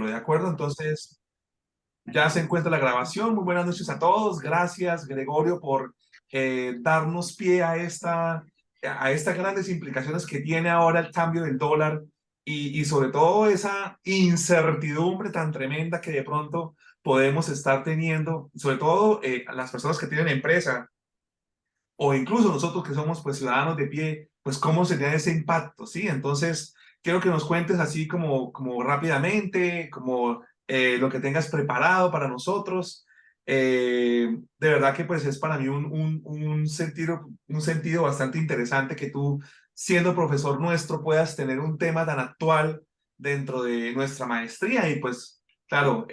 ¿de acuerdo? Entonces, ya se encuentra la grabación. Muy buenas noches a todos. Gracias, Gregorio, por darnos pie a estas grandes implicaciones que tiene ahora el cambio del dólar y sobre todo esa incertidumbre tan tremenda que de pronto podemos estar teniendo, sobre todo las personas que tienen empresa o incluso nosotros que somos pues ciudadanos de pie, pues cómo sería ese impacto, ¿sí? Entonces, quiero que nos cuentes así como rápidamente, como lo que tengas preparado para nosotros. De verdad que pues es para mí un sentido bastante interesante que tú, siendo profesor nuestro, puedas tener un tema tan actual dentro de nuestra maestría y pues, claro,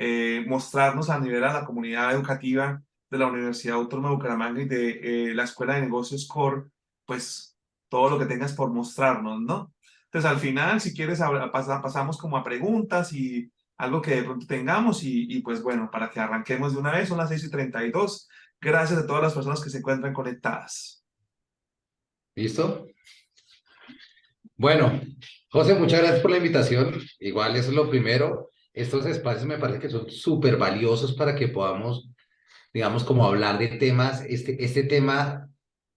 mostrarnos a nivel a la comunidad educativa de la Universidad Autónoma de Bucaramanga y de la Escuela de Negocios Core, pues todo lo que tengas por mostrarnos, ¿no? Entonces, al final, si quieres, pasamos como a preguntas y algo que de pronto tengamos y pues bueno, para que arranquemos de una vez, son las 6:32. Gracias a todas las personas que se encuentran conectadas. ¿Listo? Bueno, José, muchas gracias por la invitación. Igual eso es lo primero. Estos espacios me parece que son súper valiosos para que podamos, digamos, como hablar de temas. Este tema,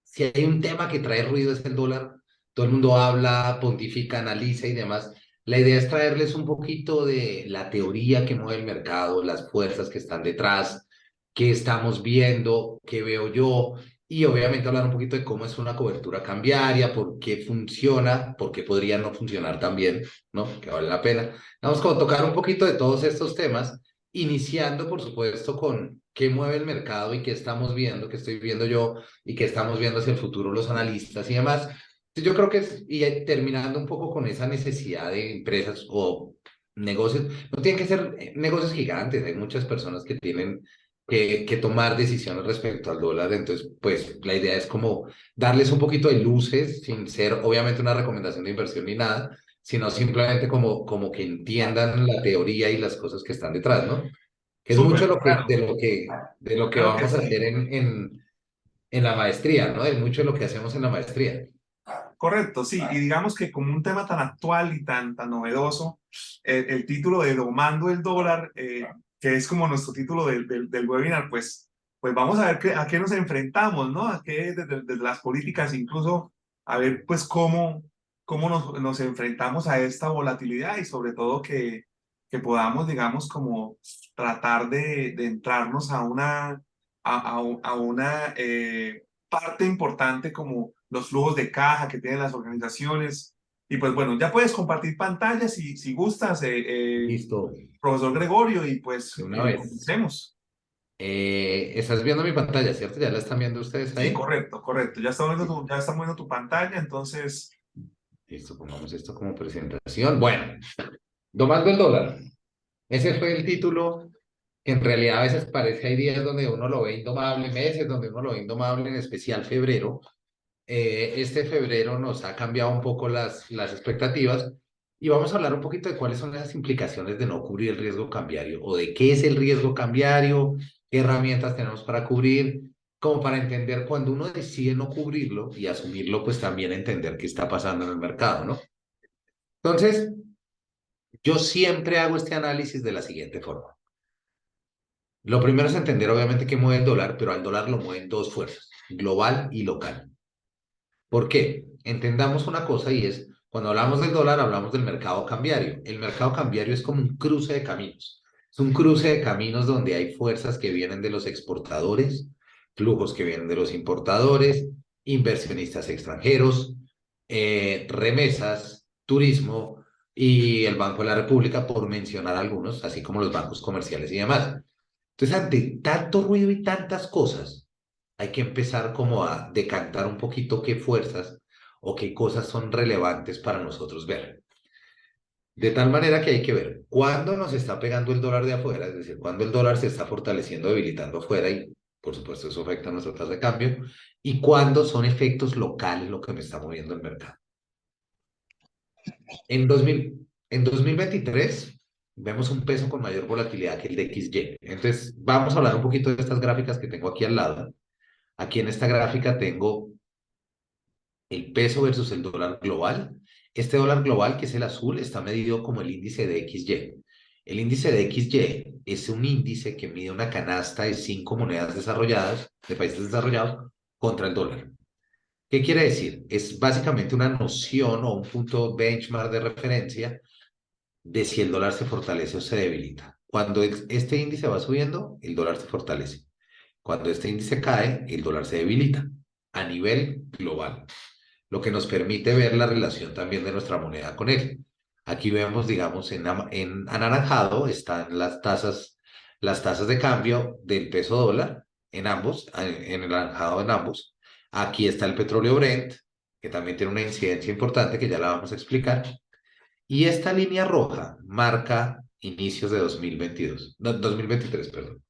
si hay un tema que trae ruido es el dólar. Todo el mundo habla, pontifica, analiza y demás. La idea es traerles un poquito de la teoría que mueve el mercado, las fuerzas que están detrás, qué estamos viendo, qué veo yo, y obviamente hablar un poquito de cómo es una cobertura cambiaria, por qué funciona, por qué podría no funcionar también, ¿no? Que vale la pena. Vamos a tocar un poquito de todos estos temas, iniciando, por supuesto, con qué mueve el mercado y qué estamos viendo, qué estoy viendo yo y qué estamos viendo hacia el futuro los analistas y demás. Yo creo que terminando un poco con esa necesidad de empresas o negocios, no tienen que ser negocios gigantes, hay muchas personas que tienen que tomar decisiones respecto al dólar. Entonces, pues la idea es como darles un poquito de luces, sin ser obviamente una recomendación de inversión ni nada, sino simplemente como que entiendan la teoría y las cosas que están detrás, ¿no? Que es mucho Súper, claro, de lo que claro que vamos a hacer sí. en la maestría, ¿no? Es mucho de lo que hacemos en la maestría. Correcto, sí, y digamos que como un tema tan actual y tan novedoso, el título de Domando el dólar, que es como nuestro título del webinar, pues vamos a ver a qué nos enfrentamos, ¿no? A qué desde las políticas, incluso a ver pues cómo nos enfrentamos a esta volatilidad y sobre todo que podamos, digamos, como tratar de entrarnos a una parte importante como los flujos de caja que tienen las organizaciones. Y pues bueno, ya puedes compartir pantalla si gustas, Listo, profesor Gregorio, y pues de una vez. comencemos. Estás viendo mi pantalla, ¿cierto? ¿Ya la están viendo ustedes Sí, ahí? correcto, correcto. Ya está viendo tu pantalla, entonces, Listo, pongamos esto como presentación. Bueno, domando el dólar. Ese fue el título que en realidad a veces parece, hay días donde uno lo ve indomable, meses donde uno lo ve indomable, en especial febrero. Este febrero nos ha cambiado un poco las expectativas y vamos a hablar un poquito de cuáles son las implicaciones de no cubrir el riesgo cambiario o de qué es el riesgo cambiario, qué herramientas tenemos para cubrir, como para entender cuando uno decide no cubrirlo y asumirlo, pues también entender qué está pasando en el mercado, ¿no? Entonces, yo siempre hago este análisis de la siguiente forma. Lo primero es entender obviamente qué mueve el dólar, pero al dólar lo mueven dos fuerzas, global y local. ¿Por qué? Entendamos una cosa y es, cuando hablamos del dólar, hablamos del mercado cambiario. El mercado cambiario es como un cruce de caminos. Es un cruce de caminos donde hay fuerzas que vienen de los exportadores, flujos que vienen de los importadores, inversionistas extranjeros, remesas, turismo y el Banco de la República, por mencionar algunos, así como los bancos comerciales y demás. Entonces, ante tanto ruido y tantas cosas, hay que empezar como a decantar un poquito qué fuerzas o qué cosas son relevantes para nosotros ver. De tal manera que hay que ver cuándo nos está pegando el dólar de afuera, es decir, cuándo el dólar se está fortaleciendo, debilitando afuera y por supuesto eso afecta a nuestra tasa de cambio y cuándo son efectos locales lo que me está moviendo el mercado. En 2023 vemos un peso con mayor volatilidad que el de XY. Entonces vamos a hablar un poquito de estas gráficas que tengo aquí al lado. Aquí en esta gráfica tengo el peso versus el dólar global. Este dólar global, que es el azul, está medido como el índice de XY. El índice de XY es un índice que mide una canasta de 5 monedas desarrolladas, de países desarrollados, contra el dólar. ¿Qué quiere decir? Es básicamente una noción o un punto benchmark de referencia de si el dólar se fortalece o se debilita. Cuando este índice va subiendo, el dólar se fortalece. Cuando este índice cae, el dólar se debilita a nivel global, lo que nos permite ver la relación también de nuestra moneda con él. Aquí vemos, digamos, en anaranjado están las tasas de cambio del peso dólar en ambos, en el anaranjado en ambos. Aquí está el petróleo Brent, que también tiene una incidencia importante que ya la vamos a explicar. Y esta línea roja marca inicios de 2022, no, 2023, perdón.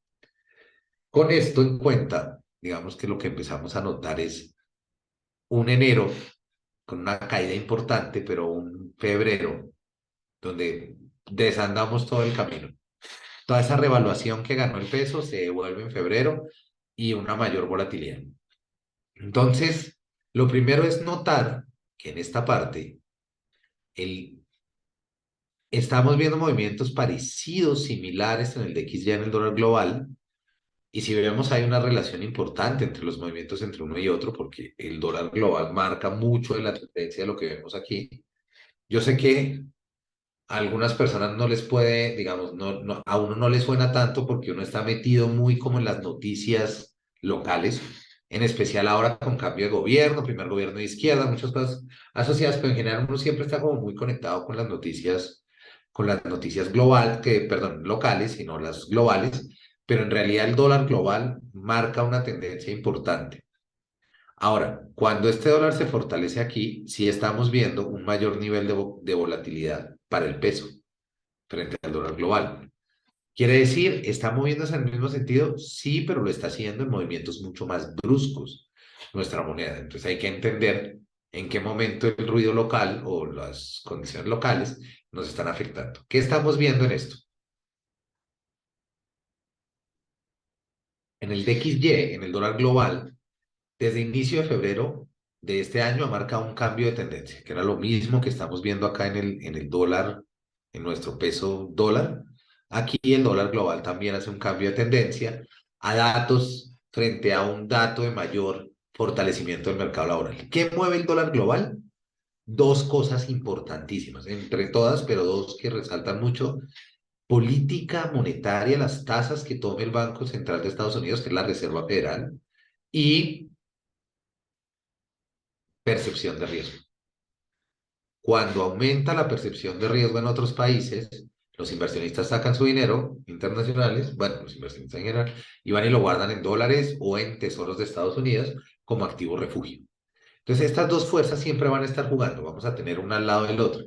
Con esto en cuenta, digamos que lo que empezamos a notar es un enero con una caída importante, pero un febrero donde desandamos todo el camino. Toda esa revaluación que ganó el peso se devuelve en febrero y una mayor volatilidad. Entonces, lo primero es notar que en esta parte el, estamos viendo movimientos parecidos, similares en el de XY en el dólar global. Y si vemos, hay una relación importante entre los movimientos entre uno y otro, porque el dólar global marca mucho de la tendencia de lo que vemos aquí. Yo sé que a algunas personas no les puede, digamos, a uno no le suena tanto porque uno está metido muy como en las noticias locales, en especial ahora con cambio de gobierno, primer gobierno de izquierda, muchas cosas asociadas, pero en general uno siempre está como muy conectado con las noticias perdón, locales, sino las globales, pero en realidad el dólar global marca una tendencia importante. Ahora, cuando este dólar se fortalece aquí, sí estamos viendo un mayor nivel de volatilidad para el peso frente al dólar global. Quiere decir, ¿está moviéndose en el mismo sentido? Sí, pero lo está haciendo en movimientos mucho más bruscos nuestra moneda. Entonces hay que entender en qué momento el ruido local o las condiciones locales nos están afectando. ¿Qué estamos viendo en esto? En el DXY, en el dólar global, desde inicio de febrero de este año ha marcado un cambio de tendencia, que era lo mismo que estamos viendo acá en el dólar, en nuestro peso dólar. Aquí el dólar global también hace un cambio de tendencia a datos frente a un dato de mayor fortalecimiento del mercado laboral. ¿Qué mueve el dólar global? Dos cosas importantísimas, entre todas, pero dos que resaltan mucho. Política monetaria, las tasas que tome el Banco Central de Estados Unidos, que es la Reserva Federal, y percepción de riesgo. Cuando aumenta la percepción de riesgo en otros países, los inversionistas sacan su dinero internacionales, bueno, los inversionistas en general, y van y lo guardan en dólares o en tesoros de Estados Unidos como activo refugio. Entonces, estas dos fuerzas siempre van a estar jugando, vamos a tener una al lado del otro.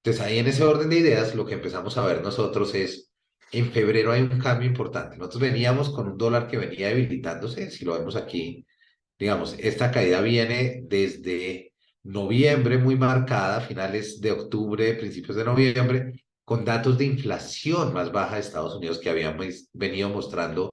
Entonces, ahí en ese orden de ideas, lo que empezamos a ver nosotros es, en febrero hay un cambio importante. Nosotros veníamos con un dólar que venía debilitándose, si lo vemos aquí, digamos, esta caída viene desde noviembre muy marcada, finales de octubre, principios de noviembre, con datos de inflación más baja de Estados Unidos que habíamos venido mostrando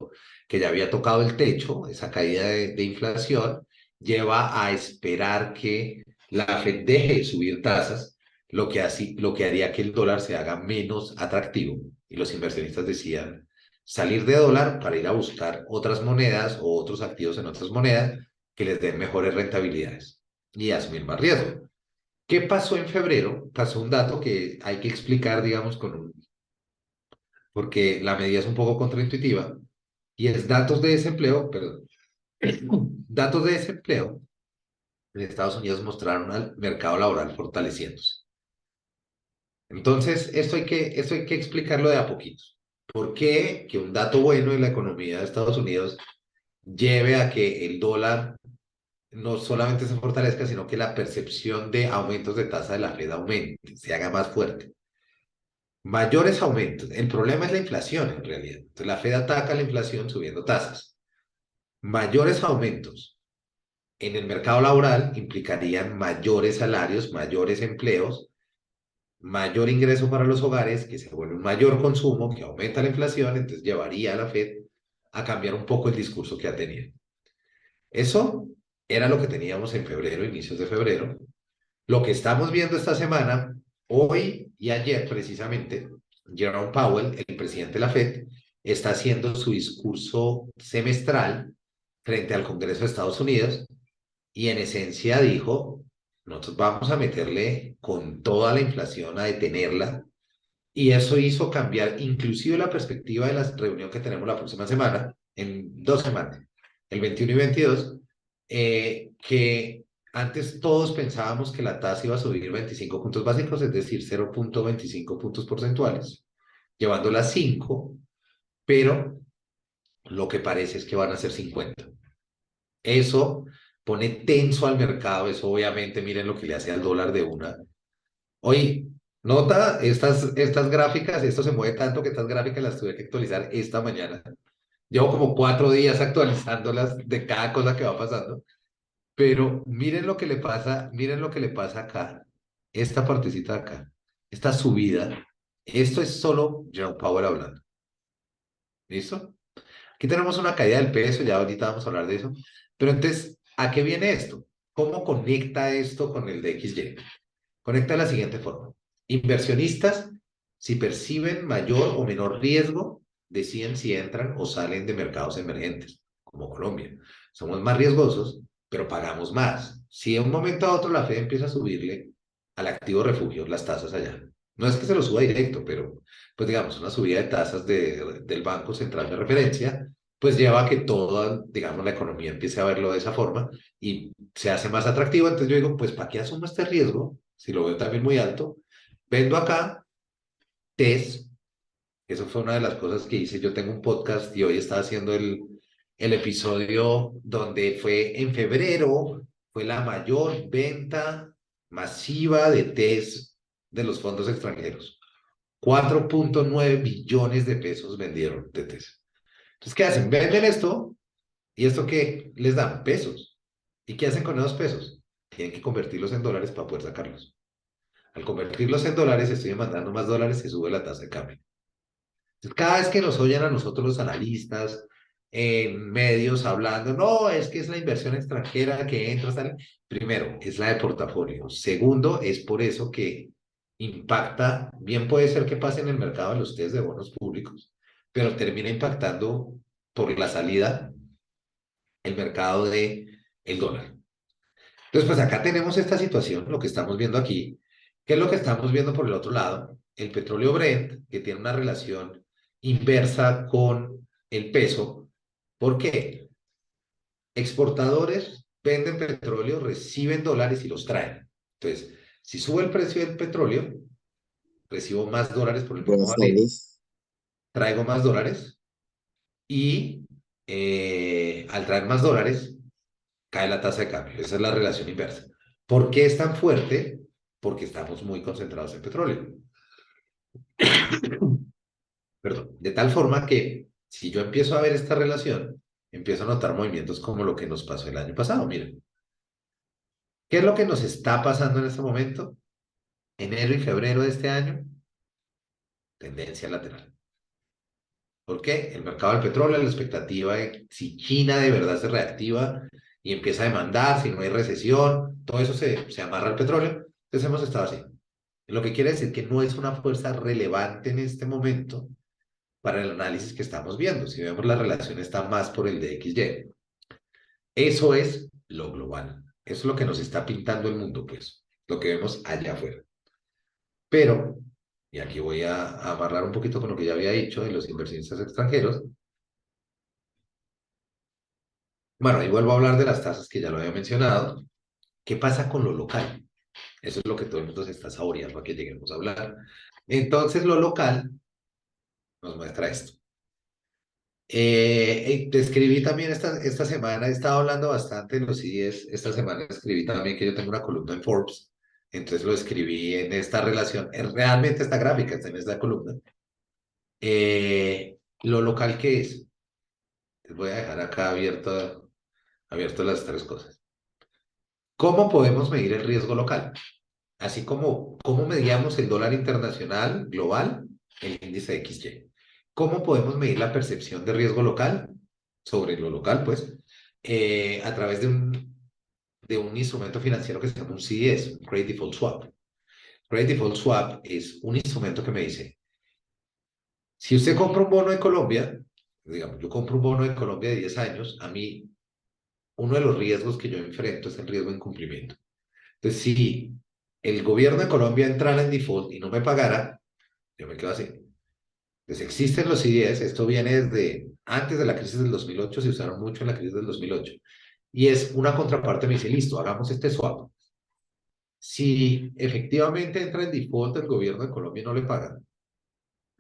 que ya había tocado el techo, esa caída de inflación lleva a esperar que la Fed deje de subir tasas, lo que haría que el dólar se haga menos atractivo y los inversionistas decían salir de dólar para ir a buscar otras monedas o otros activos en otras monedas que les den mejores rentabilidades y asumir más riesgo. ¿Qué pasó en febrero? Pasó un dato que hay que explicar, digamos, porque la medida es un poco contraintuitiva, y es datos de desempleo, perdón, datos de desempleo en Estados Unidos mostraron al mercado laboral fortaleciéndose. Entonces, esto hay que explicarlo de a poquitos. ¿Por qué que un dato bueno en la economía de Estados Unidos lleve a que el dólar no solamente se fortalezca, sino que la percepción de aumentos de tasa de la Fed aumente, se haga más fuerte? Mayores aumentos. El problema es la inflación, en realidad. Entonces, la Fed ataca la inflación subiendo tasas. Mayores aumentos en el mercado laboral implicarían mayores salarios, mayores empleos, mayor ingreso para los hogares, que se vuelve un mayor consumo, que aumenta la inflación, entonces llevaría a la Fed a cambiar un poco el discurso que ha tenido. Eso era lo que teníamos en febrero, inicios de febrero. Lo que estamos viendo esta semana, hoy y ayer precisamente, Jerome Powell, el presidente de la Fed, está haciendo su discurso semestral frente al Congreso de Estados Unidos y en esencia dijo, nosotros vamos a meterle con toda la inflación a detenerla y eso hizo cambiar inclusive la perspectiva de la reunión que tenemos la próxima semana, en 2 semanas, el 21 y 22, que antes todos pensábamos que la tasa iba a subir 25 puntos básicos, es decir, 0,25 puntos porcentuales, llevándola a 5, pero lo que parece es que van a ser 50. Eso pone tenso al mercado, eso obviamente miren lo que le hace al dólar de una. Oye, nota estas gráficas, esto se mueve tanto que estas gráficas las tuve que actualizar esta mañana. Llevo como 4 días actualizándolas de cada cosa que va pasando, pero miren lo que le pasa acá, esta partecita de acá, esta subida, esto es solo Jerome Powell hablando, ¿listo? Aquí tenemos una caída del peso, ya ahorita vamos a hablar de eso, pero entonces, ¿a qué viene esto? ¿Cómo conecta esto con el DXY? Conecta de la siguiente forma. Inversionistas, si perciben mayor o menor riesgo, deciden si entran o salen de mercados emergentes, como Colombia. Somos más riesgosos, pero pagamos más. Si de un momento a otro la Fed empieza a subirle al activo refugio las tasas allá, no es que se lo suba directo, pero pues digamos, una subida de tasas del Banco Central de Referencia, pues lleva a que toda, digamos, la economía empiece a verlo de esa forma y se hace más atractivo. Entonces yo digo, pues ¿para qué asumo este riesgo? Si lo veo también muy alto, vendo acá TES, eso fue una de las cosas que hice, yo tengo un podcast y hoy estaba haciendo el episodio donde fue en febrero, fue la mayor venta masiva de TES de los fondos extranjeros. 4,9 billones de pesos vendieron de TES. Entonces, ¿qué hacen? Venden esto y esto que les dan pesos. ¿Y qué hacen con esos pesos? Tienen que convertirlos en dólares para poder sacarlos. Al convertirlos en dólares, estoy mandando más dólares, se sube la tasa de cambio. Entonces, cada vez que nos oyen a nosotros los analistas en medios hablando, no, es que es la inversión extranjera que entra, sale. Primero, es la de portafolio. Segundo, es por eso que impacta, bien puede ser que pase en el mercado de los test de bonos públicos, pero termina impactando por la salida el mercado de el dólar. Entonces, pues acá tenemos esta situación, lo que estamos viendo aquí. ¿Qué es lo que estamos viendo por el otro lado? El petróleo Brent, que tiene una relación inversa con el peso. ¿Por qué? Exportadores venden petróleo, reciben dólares y los traen. Entonces, si sube el precio del petróleo, recibo más dólares por el mismo Buenas barril, tardes. traigo más dólares y al traer más dólares, cae la tasa de cambio. Esa es la relación inversa. ¿Por qué es tan fuerte? Porque estamos muy concentrados en petróleo. Perdón. De tal forma que si yo empiezo a ver esta relación, empiezo a notar movimientos como lo que nos pasó el año pasado. Miren, ¿qué es lo que nos está pasando en este momento? Enero y febrero de este año, tendencia lateral. ¿Por qué? El mercado del petróleo, la expectativa de si China de verdad se reactiva y empieza a demandar, si no hay recesión, todo eso se amarra al petróleo. Entonces hemos estado así. Lo que quiere decir que no es una fuerza relevante en este momento para el análisis que estamos viendo. Si vemos la relación está más por el de XY. Eso es lo global. Eso es lo que nos está pintando el mundo, pues, lo que vemos allá afuera. Pero, y aquí voy a amarrar un poquito con lo que ya había dicho de los inversionistas extranjeros. Bueno, y vuelvo a hablar de las tasas que ya lo había mencionado. ¿Qué pasa con lo local? Eso es lo que todo el mundo se está saboreando a que lleguemos a hablar. Entonces, lo local nos muestra esto. Te escribí también esta semana, he estado hablando bastante en los CDs, esta semana escribí también que yo tengo una columna en Forbes, entonces lo escribí en esta relación, realmente esta gráfica está en esta columna. Lo local que es, les voy a dejar acá abierto las tres cosas. ¿Cómo podemos medir el riesgo local? Así como cómo medíamos el dólar internacional global, el índice XY. ¿Cómo podemos medir la percepción de riesgo local sobre lo local, pues, a través de un instrumento financiero que se llama un CDS, un Credit Default Swap? Credit Default Swap es un instrumento que me dice, Si usted compra un bono de Colombia, digamos, yo compro un bono de Colombia de 10 años, a mí uno de los riesgos que yo enfrento es el riesgo de incumplimiento. Entonces, si el gobierno de Colombia entrara en default y no me pagara, yo me quedo así. Entonces, existen los CDS, esto viene desde antes de la crisis del 2008, se usaron mucho en la crisis del 2008. Y es una contraparte, me dice, listo, hagamos este swap. Si efectivamente entra en default el gobierno de Colombia y no le paga,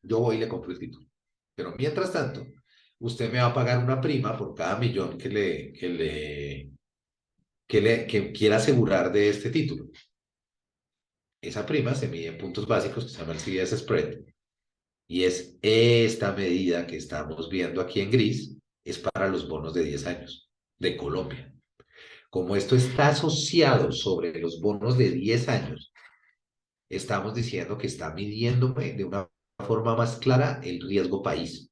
yo voy y le compro el título. Pero mientras tanto, usted me va a pagar una prima por cada millón que quiera asegurar de este título. Esa prima se mide en puntos básicos que se llama el CDS Spread. Y es esta medida que estamos viendo aquí en gris, es para los bonos de 10 años de Colombia. Como esto está asociado sobre los bonos de 10 años, estamos diciendo que está midiéndome de una forma más clara el riesgo país,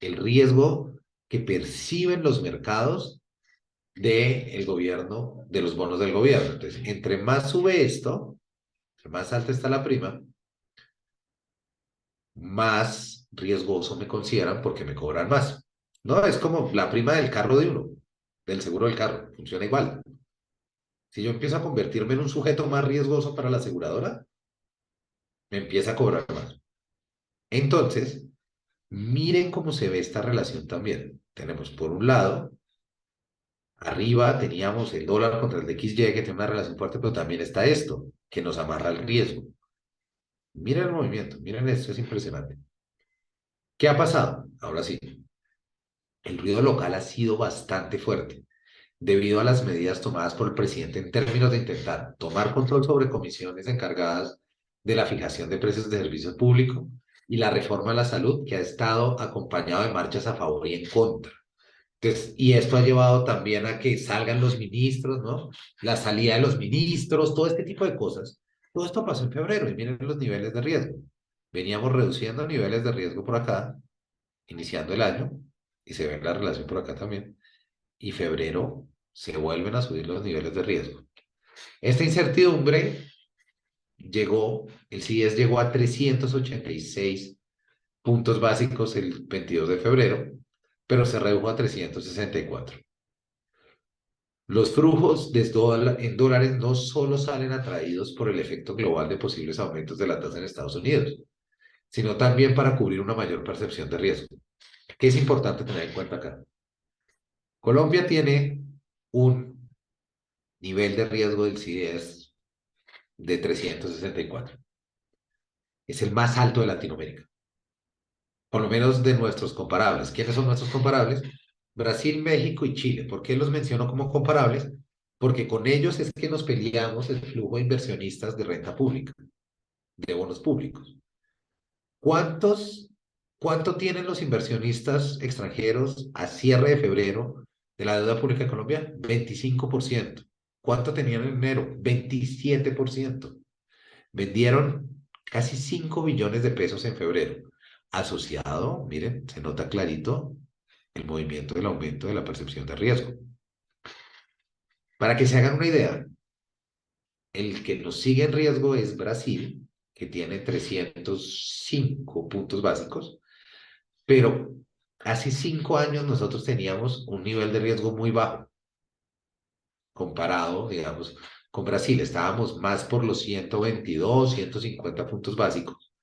el riesgo que perciben los mercados del gobierno, de los bonos del gobierno. Entonces, entre más sube esto, entre más alta está la prima, más riesgoso me consideran porque me cobran más. No, es como la prima del carro de uno, del seguro del carro, funciona igual. Si yo empiezo a convertirme en un sujeto más riesgoso para la aseguradora, me empieza a cobrar más. Entonces, miren cómo se ve esta relación también. Tenemos por un lado, arriba teníamos el dólar contra el de XY que tiene una relación fuerte, pero también está esto, que nos amarra el riesgo. Miren el movimiento, miren esto, es impresionante. ¿Qué ha pasado? Ahora sí, el ruido local ha sido bastante fuerte debido a las medidas tomadas por el presidente en términos de intentar tomar control sobre comisiones encargadas de la fijación de precios de servicios públicos y la reforma a la salud que ha estado acompañado de marchas a favor y en contra. Entonces, y esto ha llevado también a que salgan los ministros, ¿no? La salida de los ministros, todo este tipo de cosas. Todo esto pasó en febrero y miren los niveles de riesgo. Veníamos reduciendo niveles de riesgo por acá, iniciando el año, y se ve la relación por acá también. Y febrero se vuelven a subir los niveles de riesgo. Esta incertidumbre llegó, el CIES llegó a 386 puntos básicos el 22 de febrero, pero se redujo a 364. Los flujos en dólares no solo salen atraídos por el efecto global de posibles aumentos de la tasa en Estados Unidos, sino también para cubrir una mayor percepción de riesgo. ¿Qué es importante tener en cuenta acá? Colombia tiene un nivel de riesgo del CIES de 364. Es el más alto de Latinoamérica, por lo menos de nuestros comparables. ¿Quiénes son nuestros comparables? Brasil, México y Chile. ¿Por qué los menciono como comparables? Porque con ellos es que nos peleamos el flujo de inversionistas de renta pública, de bonos públicos. ¿Cuántos, ¿Cuánto tienen los inversionistas extranjeros a cierre de febrero de la deuda pública de Colombia? 25%. ¿Cuánto tenían en enero? 27%. Vendieron casi 5 billones de pesos en febrero. Asociado, miren, se nota clarito el movimiento del aumento de la percepción de riesgo. Para que se hagan una idea, el que nos sigue en riesgo es Brasil, que tiene 305 puntos básicos, pero hace 5 años nosotros teníamos un nivel de riesgo muy bajo comparado, digamos, con Brasil. Estábamos más por los 122, 150 puntos básicos,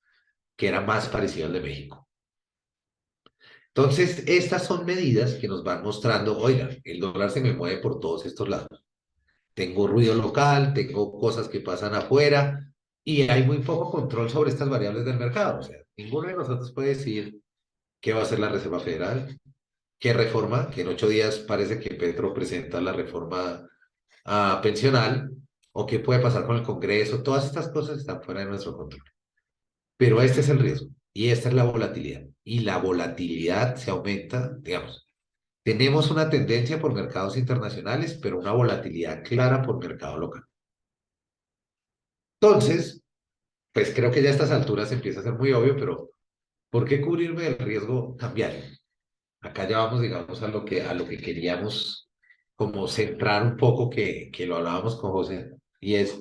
que era más parecido al de México. Entonces, estas son medidas que nos van mostrando, oiga, el dólar se me mueve por todos estos lados. Tengo ruido local, tengo cosas que pasan afuera y hay muy poco control sobre estas variables del mercado. O sea, ninguno de nosotros puede decir qué va a hacer la Reserva Federal, qué reforma, que en 8 días parece que Petro presenta la reforma pensional, o qué puede pasar con el Congreso. Todas estas cosas están fuera de nuestro control. Pero este es el riesgo y esta es la volatilidad. Y la volatilidad se aumenta, digamos. Tenemos una tendencia por mercados internacionales, pero una volatilidad clara por mercado local. Entonces, pues creo que ya a estas alturas empieza a ser muy obvio, pero ¿por qué cubrirme del riesgo cambiario? Acá ya vamos, digamos, a lo que queríamos como centrar un poco que lo hablábamos con José, y es,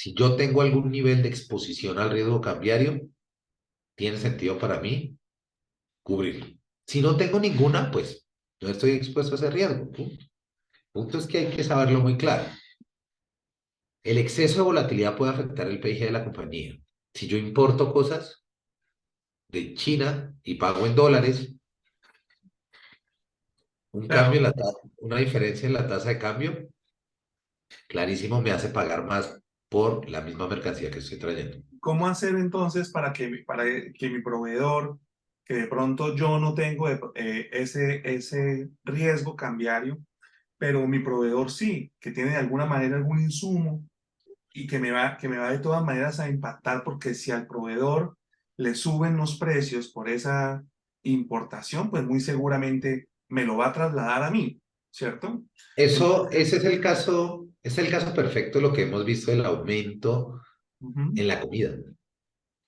Si yo tengo algún nivel de exposición al riesgo cambiario, tiene sentido para mí cubrirlo. Si no tengo ninguna, pues no estoy expuesto a ese riesgo. Punto. Punto es que hay que saberlo muy claro. El exceso de volatilidad puede afectar el PIG de la compañía. Si yo importo cosas de China y pago en dólares, un cambio Claro, en la tasa, una diferencia en la tasa de cambio, clarísimo me hace pagar más por la misma mercancía que estoy trayendo. ¿cómo hacer entonces para que mi proveedor, que de pronto yo no tengo ese riesgo cambiario, pero mi proveedor sí, que tiene de alguna manera algún insumo y que me va de todas maneras a impactar porque si al proveedor le suben los precios por esa importación, pues muy seguramente me lo va a trasladar a mí, ¿cierto? Ese es el caso perfecto de lo que hemos visto del aumento Ujú, en la comida.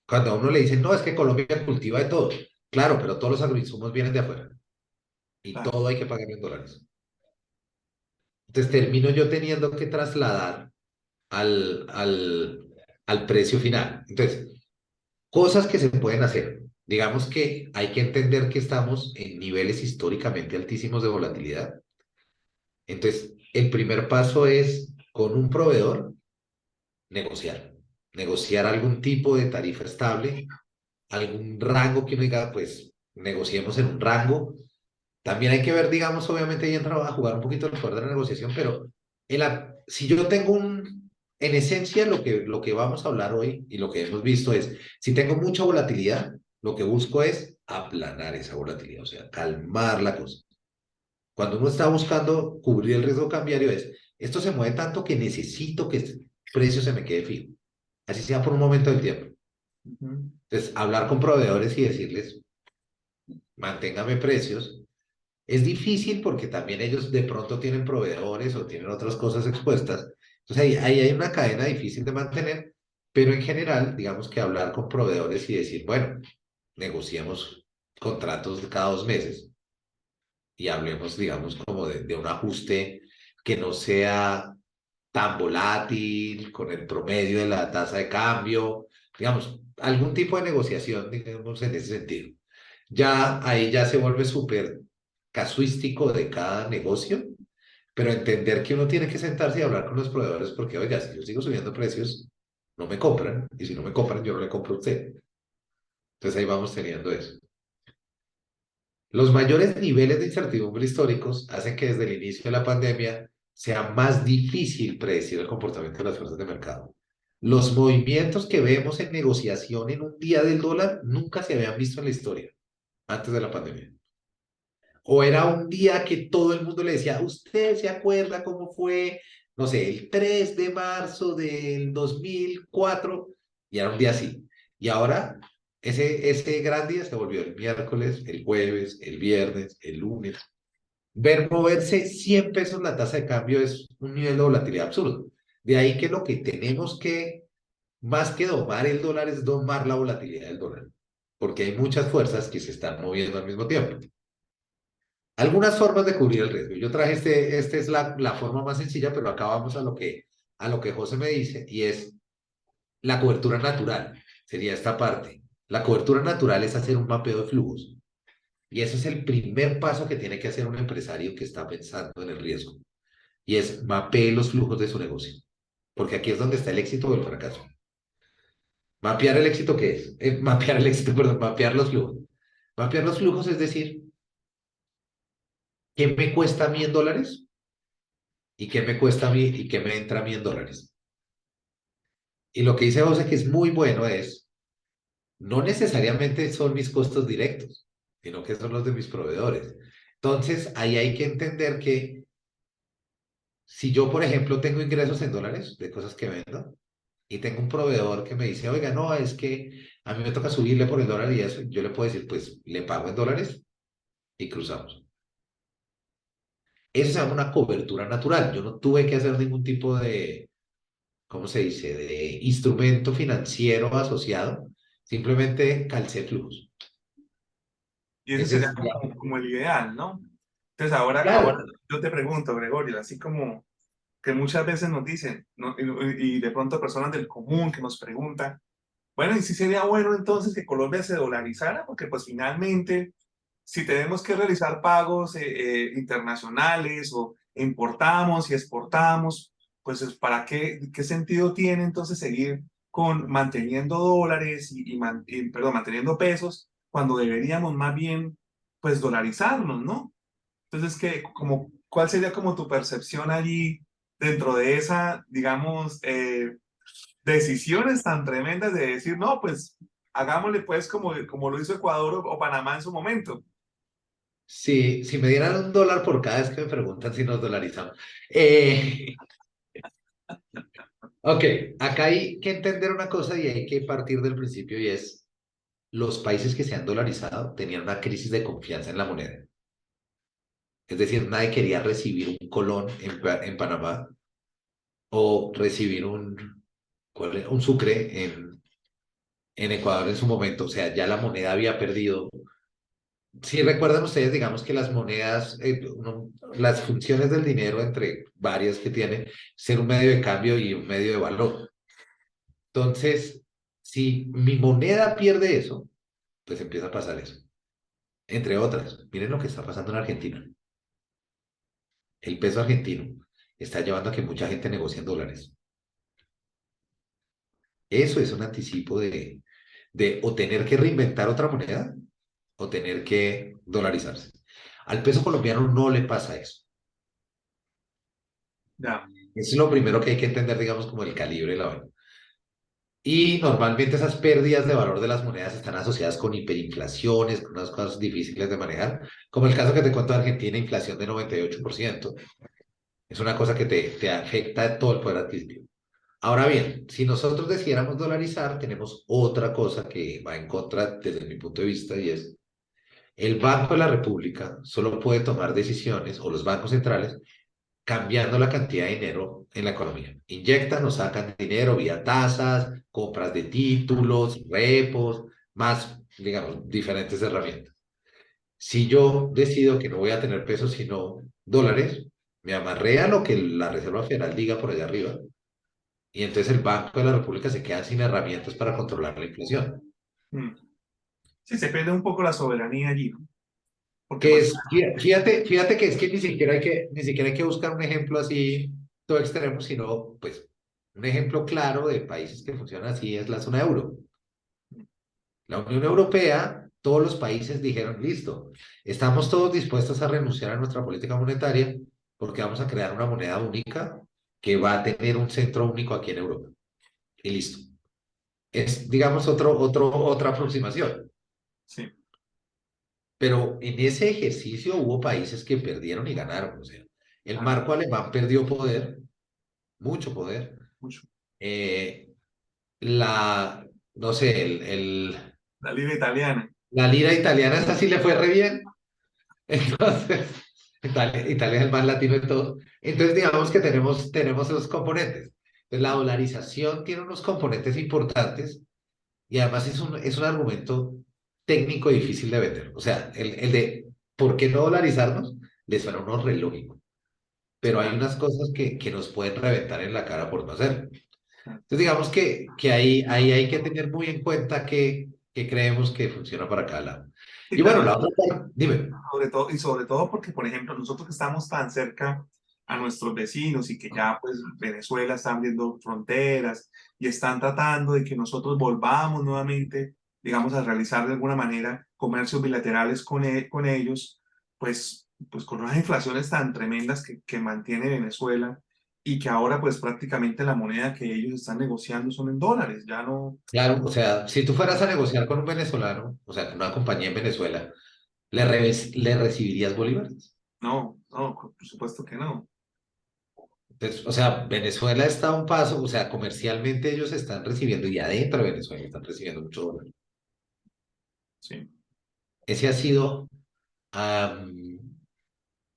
Cuando a uno le dicen, no, es que Colombia cultiva de todo. Claro, pero todos los agroinsumos vienen de afuera y claro, todo hay que pagar en dólares. Entonces termino yo teniendo que trasladar al, al, al precio final. Entonces, cosas que se pueden hacer. Digamos que hay que entender que estamos en niveles históricamente altísimos de volatilidad. Entonces, el primer paso es con un proveedor negociar. Negociar algún tipo de tarifa estable, algún rango que uno diga, pues negociemos en un rango. También hay que ver, digamos, obviamente ahí entra a jugar un poquito el poder de la negociación, pero si yo tengo en esencia lo que vamos a hablar hoy y lo que hemos visto es, si tengo mucha volatilidad, lo que busco es aplanar esa volatilidad, o sea, calmar la cosa. Cuando uno está buscando cubrir el riesgo cambiario es, esto se mueve tanto que necesito que el precio se me quede fijo, así sea por un momento del tiempo. ujú. Entonces, hablar con proveedores y decirles, manténgame precios. Es difícil porque también ellos de pronto tienen proveedores o tienen otras cosas expuestas. Entonces ahí hay una cadena difícil de mantener, pero en general, digamos que hablar con proveedores y decir, bueno, negociemos contratos de cada 2 meses y hablemos, digamos, como de un ajuste que no sea tan volátil con el promedio de la tasa de cambio, digamos, algún tipo de negociación, digamos, en ese sentido. Ya ahí ya se vuelve súper casuístico de cada negocio, pero entender que uno tiene que sentarse y hablar con los proveedores porque, oiga, si yo sigo subiendo precios, no me compran, y si no me compran, yo no le compro a usted. Entonces ahí vamos teniendo eso. Los mayores niveles de incertidumbre históricos hacen que desde el inicio de la pandemia sea más difícil predecir el comportamiento de las fuerzas de mercado. Los movimientos que vemos en negociación en un día del dólar nunca se habían visto en la historia antes de la pandemia. O era un día que todo el mundo le decía, ¿usted se acuerda cómo fue, no sé, el 3 de marzo del 2004? Y era un día así. Y ahora ese gran día se volvió el miércoles, el jueves, el viernes, el lunes. Ver moverse 100 pesos la tasa de cambio es un nivel de volatilidad absurdo. De ahí que lo que tenemos que, más que domar el dólar, es domar la volatilidad del dólar. Porque hay muchas fuerzas que se están moviendo al mismo tiempo. Algunas formas de cubrir el riesgo. Yo traje este es la forma más sencilla, pero acá vamos a lo que José me dice, y es la cobertura natural. Sería esta parte. La cobertura natural es hacer un mapeo de flujos. Y ese es el primer paso que tiene que hacer un empresario que está pensando en el riesgo. Y es mapee los flujos de su negocio. Porque aquí es donde está el éxito o el fracaso. Mapear el éxito, ¿qué es? Mapear el éxito, perdón, mapear los flujos. Mapear los flujos es decir, ¿qué me cuesta a mí en dólares? ¿Y qué me cuesta a mí y qué me entra a mí en dólares? Y lo que dice José que es muy bueno es, no necesariamente son mis costos directos, sino que son los de mis proveedores. Entonces, ahí hay que entender que si yo, por ejemplo, tengo ingresos en dólares de cosas que vendo y tengo un proveedor que me dice, oiga, no, es que a mí me toca subirle por el dólar y eso, yo le puedo decir, pues le pago en dólares y cruzamos. Eso se llama una cobertura natural. Yo no tuve que hacer ningún tipo de, ¿cómo se dice?, de instrumento financiero asociado, simplemente calcé flujos. Y ese Ese sería es, como el ideal, ¿no? Entonces ahora claro, yo te pregunto, Gregorio, así como que muchas veces nos dicen, ¿no? Y de pronto personas del común que nos preguntan, bueno, ¿y si sería bueno entonces que Colombia se dolarizara? Porque pues finalmente, si tenemos que realizar pagos internacionales o importamos y exportamos, pues ¿para qué sentido tiene entonces seguir manteniendo dólares perdón, manteniendo pesos cuando deberíamos más bien pues dolarizarnos, ¿no? Entonces, ¿cuál sería como tu percepción allí dentro de esa, digamos, decisiones tan tremendas de decir, no, pues hagámosle pues como lo hizo Ecuador o Panamá en su momento? Si me dieran $1 por cada vez que me preguntan si nos dolarizamos. Eh, ok, acá hay que entender una cosa y hay que partir del principio y es, los países que se han dolarizado tenían una crisis de confianza en la moneda. Es decir, nadie quería recibir un colón en Panamá o recibir un sucre en Ecuador en su momento. O sea, ya la moneda había perdido. Si recuerdan ustedes, digamos que las monedas, las funciones del dinero entre varias que tiene, ser un medio de cambio y un medio de valor. Entonces, si mi moneda pierde eso, pues empieza a pasar eso. Entre otras, miren lo que está pasando en Argentina. El peso argentino está llevando a que mucha gente negocie en dólares. Eso es un anticipo de o tener que reinventar otra moneda o tener que dolarizarse. Al peso colombiano no le pasa eso. Ya. Es lo primero que hay que entender, digamos, como el calibre de la vaina. Y normalmente esas pérdidas de valor de las monedas están asociadas con hiperinflaciones, con unas cosas difíciles de manejar, como el caso que te cuento de Argentina, inflación de 98%. Es una cosa que te afecta todo el poder adquisitivo. Ahora bien, si nosotros decidiéramos dolarizar, tenemos otra cosa que va en contra desde mi punto de vista y es el Banco de la República solo puede tomar decisiones, o los bancos centrales, cambiando la cantidad de dinero en la economía. Inyectan o sacan dinero vía tasas, compras de títulos, repos, más, digamos, diferentes herramientas. Si yo decido que no voy a tener pesos sino dólares, me amarré a lo que la Reserva Federal diga por allá arriba y entonces el Banco de la República se queda sin herramientas para controlar la inflación. Mm. Sí, se pierde un poco la soberanía allí, ¿no? Porque Que pues, es, fíjate que es que ni siquiera hay que buscar un ejemplo así todo extremo, sino pues un ejemplo claro de países que funcionan así es la zona euro. La Unión Europea, todos los países dijeron, listo, estamos todos dispuestos a renunciar a nuestra política monetaria porque vamos a crear una moneda única que va a tener un centro único aquí en Europa. Y listo. Es, digamos, otra aproximación. sí, Pero en ese ejercicio hubo países que perdieron y ganaron. O sea, el claro, marco alemán perdió poder, mucho poder. mucho. Eh, la, no sé, La lira italiana. la lira italiana, esa sí le fue re bien. Entonces, Italia es el más latino de todos. Entonces, digamos que tenemos esos componentes. Entonces, la dolarización tiene unos componentes importantes y además es un argumento técnico difícil de vender. O sea, el de ¿por qué no dolarizarnos? Les suena a uno re lógico, pero hay Claro, unas cosas que nos pueden reventar en la cara por no hacerlo. claro. Entonces, digamos que ahí hay que tener muy en cuenta que creemos que funciona para cada lado. Y Y bueno, también la otra parte, dime. sobre todo porque, por ejemplo, nosotros que estamos tan cerca a nuestros vecinos y que ya pues Venezuela está abriendo fronteras y están tratando de que nosotros volvamos nuevamente, digamos, a realizar de alguna manera comercios bilaterales con ellos, pues con unas inflaciones tan tremendas que mantiene Venezuela y que ahora pues prácticamente la moneda que ellos están negociando son en dólares, ya no, Claro, o sea, si tú fueras a negociar con un venezolano, o sea, con una compañía en Venezuela, ¿le recibirías bolívares? no, no, por supuesto que no. Entonces, o sea, Venezuela está a un paso, o sea, comercialmente ellos están recibiendo, y adentro de Venezuela están recibiendo mucho dólar. Sí. Ese ha sido, am,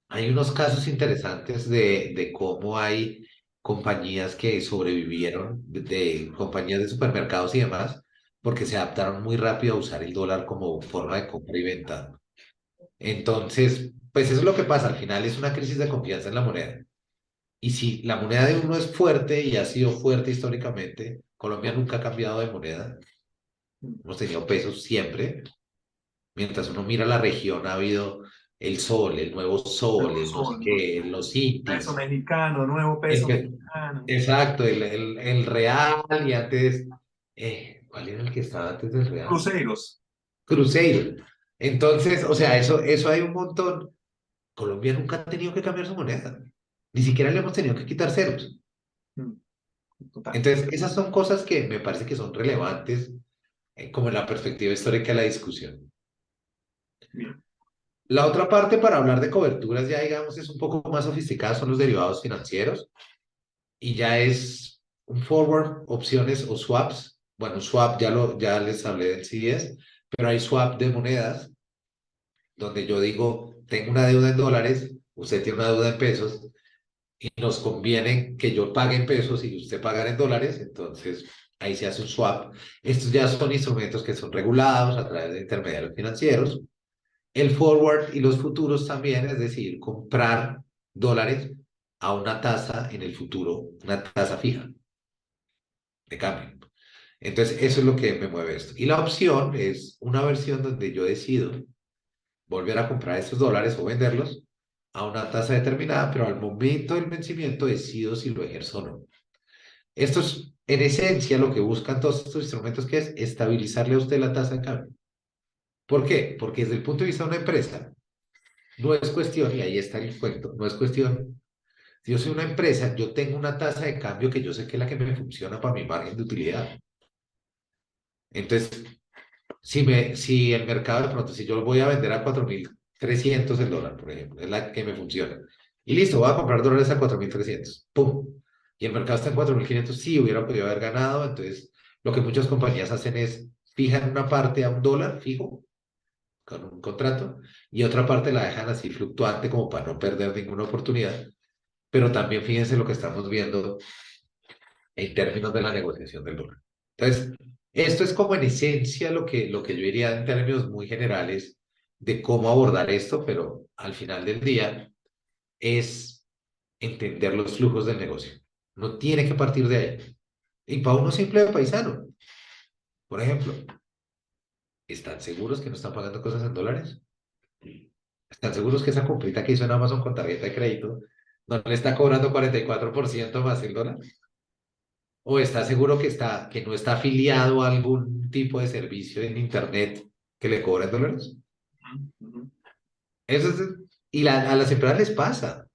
hay unos casos interesantes de cómo hay compañías que sobrevivieron, de compañías de supermercados y demás, porque se adaptaron muy rápido a usar el dólar como forma de compra y venta. Entonces, pues eso es lo que pasa, al final es una crisis de confianza en la moneda. Y si la moneda de uno es fuerte y ha sido fuerte históricamente, Colombia nunca ha cambiado de moneda, hemos tenido pesos siempre. Mientras uno mira la región, ha habido el sol, el nuevo sol, Nuevo el no sé sol, qué, los peso intis. mexicano, nuevo el peso pe- mexicano. exacto, el real y antes, ¿cuál era el que estaba antes del real? Cruceros. Cruzeiro. Entonces, o sea, eso hay un montón. Colombia nunca ha tenido que cambiar su moneda. Ni siquiera le hemos tenido que quitar ceros. Mm, total. Entonces, esas son cosas que me parece que son relevantes como en la perspectiva histórica de la discusión. Bien. La otra parte para hablar de coberturas ya digamos es un poco más sofisticada, son los derivados financieros y ya es un forward, opciones o swaps. Bueno, swap ya les hablé del CDS, pero hay swap de monedas donde yo digo, tengo una deuda en dólares, usted tiene una deuda en pesos y nos conviene que yo pague en pesos y usted pague en dólares, entonces ahí se hace un swap. Estos ya son instrumentos que son regulados a través de intermediarios financieros. El forward y los futuros también, es decir, comprar dólares a una tasa en el futuro, una tasa fija de cambio. Entonces, eso es lo que me mueve esto. Y la opción es una versión donde yo decido volver a comprar esos dólares o venderlos a una tasa determinada, pero al momento del vencimiento decido si lo ejerzo o no. Esto es, en esencia, lo que buscan todos estos instrumentos, que es estabilizarle a usted la tasa de cambio. ¿Por qué? Porque desde el punto de vista de una empresa, no es cuestión, y ahí está el cuento, no es cuestión. Si yo soy una empresa, yo tengo una tasa de cambio que yo sé que es la que me funciona para mi margen de utilidad. Entonces, si el mercado de pronto, si yo lo voy a vender a 4.300 el dólar, por ejemplo, es la que me funciona. Y listo, voy a comprar dólares a 4.300. ¡Pum! Y el mercado está en 4.500, sí, hubiera podido haber ganado. Entonces, lo que muchas compañías hacen es fijan una parte a un dólar fijo con un contrato y otra parte la dejan así fluctuante como para no perder ninguna oportunidad. Pero también fíjense lo que estamos viendo en términos de la negociación del dólar. Entonces, esto es como en esencia lo que yo diría en términos muy generales de cómo abordar esto, pero al final del día es entender los flujos del negocio. No tiene que partir de ahí. Y para uno simple de paisano, por ejemplo, ¿están seguros que no están pagando cosas en dólares? ¿Están seguros que esa comprita que hizo en Amazon con tarjeta de crédito no le está cobrando 44% más el dólar? ¿O está seguro que no está afiliado a algún tipo de servicio en Internet que le cobren dólares? Ujú, ujú. Eso es, y a las empresas les pasa.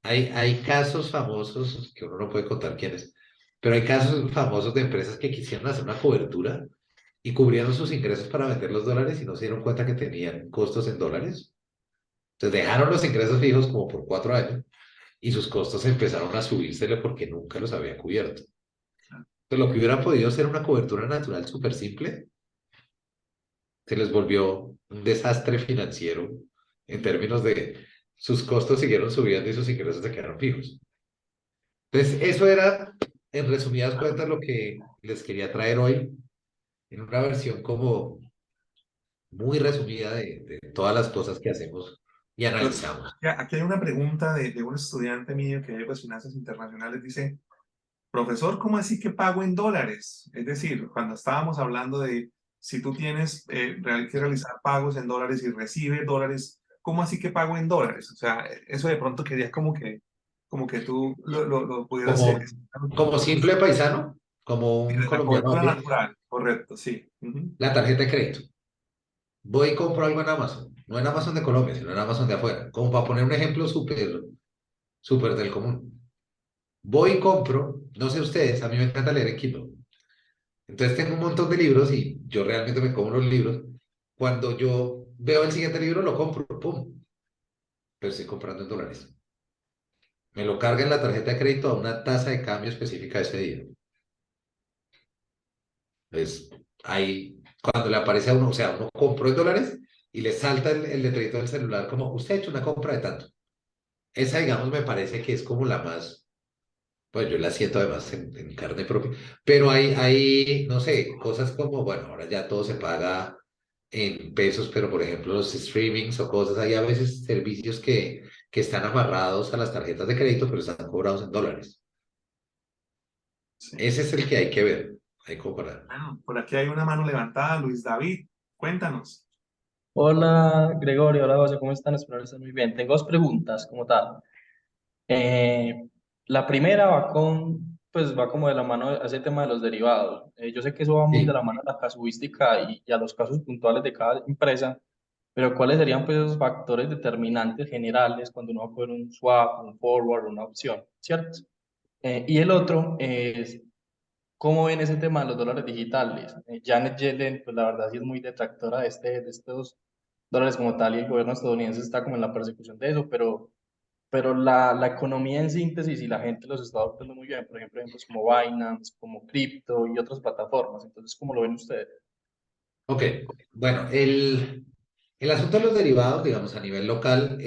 Hay casos famosos, que uno no puede contar quiénes, pero hay casos famosos de empresas que quisieron hacer una cobertura y cubrieron sus ingresos para vender los dólares y no se dieron cuenta que tenían costos en dólares. Entonces dejaron los ingresos fijos como por 4 años y sus costos empezaron a subírsele porque nunca los había cubierto. Entonces, lo que hubiera podido ser una cobertura natural súper simple, se les volvió un desastre financiero en términos de sus costos siguieron subiendo y sus ingresos se quedaron fijos. Entonces, eso era, en resumidas cuentas, lo que les quería traer hoy, en una versión como muy resumida de todas las cosas que hacemos y Entonces, analizamos. aquí hay una pregunta de un estudiante mío que ve pues, finanzas internacionales. Dice, profesor, ¿cómo así que pago en dólares? Es decir, cuando estábamos hablando de si tú tienes que realizar pagos en dólares y recibes dólares, ¿cómo así que pago en dólares? O sea, eso de pronto quería como que tú lo pudieras explicar un Como poquito simple más. paisano, como Y un de la colombiano a cobertura pie, natural, correcto, sí. Ujú. la tarjeta de crédito. Voy y compro algo en Amazon, no en Amazon de Colombia, sino en Amazon de afuera. Como para poner un ejemplo súper del común. Voy y compro, no sé ustedes, a mí me encanta leer en Kindle. Entonces tengo un montón de libros y yo realmente me como los libros. Cuando yo veo el siguiente libro, lo compro, ¡pum! Pero estoy comprando en dólares. Me lo carga en la tarjeta de crédito a una tasa de cambio específica de ese día. Entonces, ahí, cuando le aparece a uno, o sea, uno compró en dólares y le salta el letrerito del celular como, usted ha hecho una compra de tanto. Esa, digamos, me parece que es como la más, pues yo la siento además en carne propia, pero hay, no sé, cosas como, bueno, ahora ya todo se paga en pesos, pero por ejemplo los streamings o cosas, hay a veces servicios que están amarrados a las tarjetas de crédito, pero están cobrados en dólares. Sí. Ese es el que hay que ver, hay que comparar. Bueno, por aquí hay una mano levantada, Luis David. Cuéntanos. Hola Gregorio, hola José, ¿cómo están? Espero que estén muy bien. Tengo dos preguntas como tal. Eh, la primera pues va como de la mano a ese tema de los derivados. Yo sé que eso va muy de Sí, la mano a la casuística y a los casos puntuales de cada empresa, pero ¿cuáles serían pues esos factores determinantes generales cuando uno va a coger un swap, un forward, una opción, ¿cierto? Y el otro es, ¿cómo ven ese tema de los dólares digitales? Janet Yellen, pues la verdad sí es muy detractora de estos dólares como tal y el gobierno estadounidense está como en la persecución de eso, pero la economía en síntesis y la gente los está adoptando muy bien, por ejemplo, ejemplos como Binance, como Crypto y otras plataformas. Entonces, ¿cómo lo ven ustedes? ok. Bueno, el asunto de los derivados, digamos, a nivel local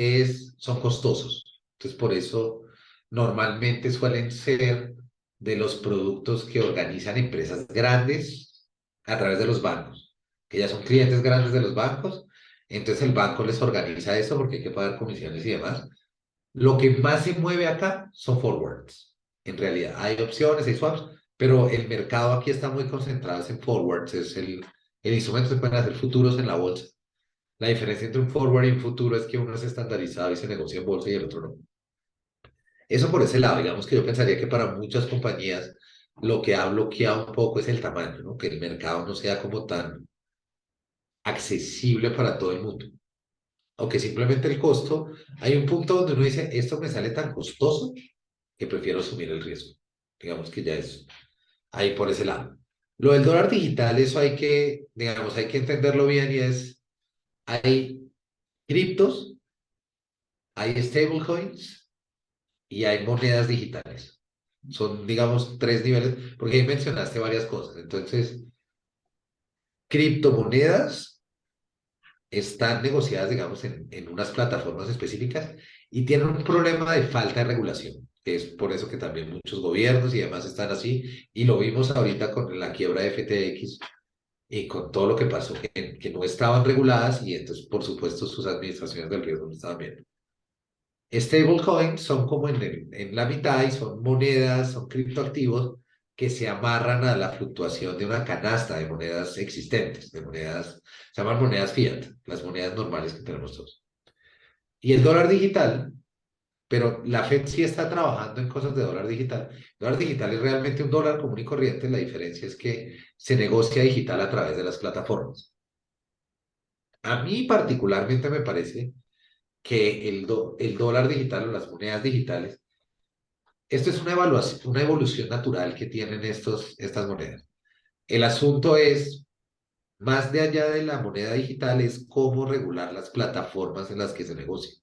son costosos. Entonces, por eso normalmente suelen ser de los productos que organizan empresas grandes a través de los bancos, que ya son clientes grandes de los bancos. Entonces, el banco les organiza eso porque hay que pagar comisiones y demás. Lo que más se mueve acá son forwards. En realidad, hay opciones, hay swaps, pero el mercado aquí está muy concentrado en forwards. El instrumento se pueden hacer futuros en la bolsa. La diferencia entre un forward y un futuro es que uno es estandarizado y se negocia en bolsa y el otro no. Eso por ese lado, digamos que yo pensaría que para muchas compañías lo que ha bloqueado un poco es el tamaño, ¿no? Que el mercado no sea como tan accesible para todo el mundo. O que simplemente el costo, hay un punto donde uno dice, esto me sale tan costoso que prefiero asumir el riesgo. Digamos que ya es ahí por ese lado. Lo del dólar digital, eso hay que, digamos, hay que entenderlo bien y hay criptos, hay stablecoins y hay monedas digitales. Son, digamos, tres niveles, porque ahí mencionaste varias cosas. Entonces, criptomonedas están negociadas, digamos, en unas plataformas específicas y tienen un problema de falta de regulación, que es por eso que también muchos gobiernos y demás están así, y lo vimos ahorita con la quiebra de FTX y con todo lo que pasó, que no estaban reguladas y entonces, por supuesto, sus administraciones del riesgo no estaban bien. Stablecoins son como en la mitad y son monedas, son criptoactivos que se amarran a la fluctuación de una canasta de monedas existentes, de monedas, se llaman monedas fiat, las monedas normales que tenemos todos. Y el dólar digital, pero la Fed sí está trabajando en cosas de dólar digital. El dólar digital es realmente un dólar común y corriente, la diferencia es que se negocia digital a través de las plataformas. A mí particularmente me parece que el dólar digital o las monedas digitales, esto es una evolución natural que tienen estas monedas. El asunto es, más de allá de la moneda digital, es cómo regular las plataformas en las que se negocia.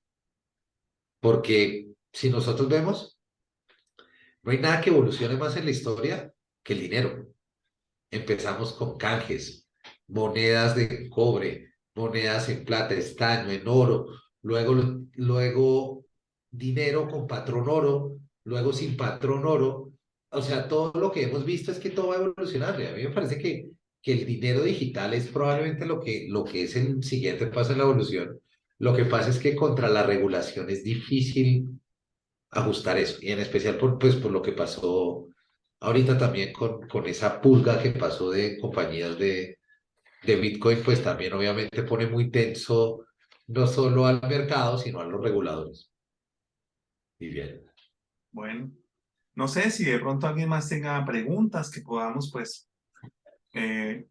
Porque si nosotros vemos, no hay nada que evolucione más en la historia que el dinero. Empezamos con canjes, monedas de cobre, monedas en plata, estaño, en oro, luego dinero con patrón oro, luego sin patrón oro. O sea, todo lo que hemos visto es que todo va evolucionando. Y a mí me parece que el dinero digital es probablemente lo que es el siguiente paso en la evolución. Lo que pasa es que contra la regulación es difícil ajustar eso, y en especial por lo que pasó ahorita también con esa pulga que pasó de compañías de Bitcoin, pues también obviamente pone muy tenso no solo al mercado, sino a los reguladores. Y bien. Bueno, no sé si de pronto alguien más tenga preguntas que podamos pues eh,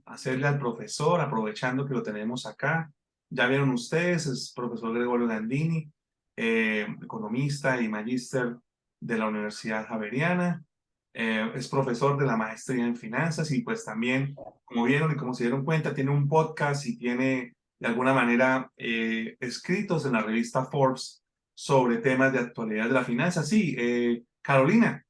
hacerle al profesor, aprovechando que lo tenemos acá. Ya vieron ustedes, es profesor Gregorio Gandini, economista y magíster de la Universidad Javeriana. Es profesor de la maestría en finanzas y pues también, como vieron y como se dieron cuenta, tiene un podcast y tiene de alguna manera escritos en la revista Forbes sobre temas de actualidad de la finanza. Sí, Carolina,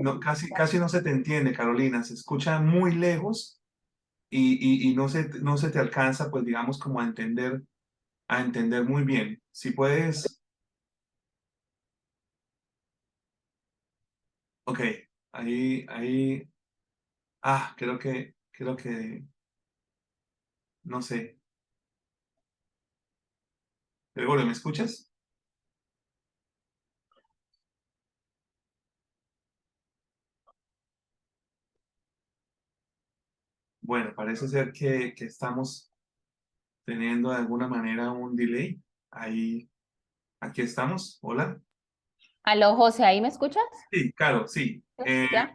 no, casi no se te entiende, Carolina, se escucha muy lejos y no se te alcanza, pues digamos, como a entender muy bien. Si puedes, Ok, creo que, no sé. Gregorio, ¿me escuchas? Bueno, parece ser que estamos teniendo de alguna manera un delay. Ahí, aquí estamos. Hola. Aló, José, ¿ahí me escuchas? Sí, claro, sí. ¿Ya?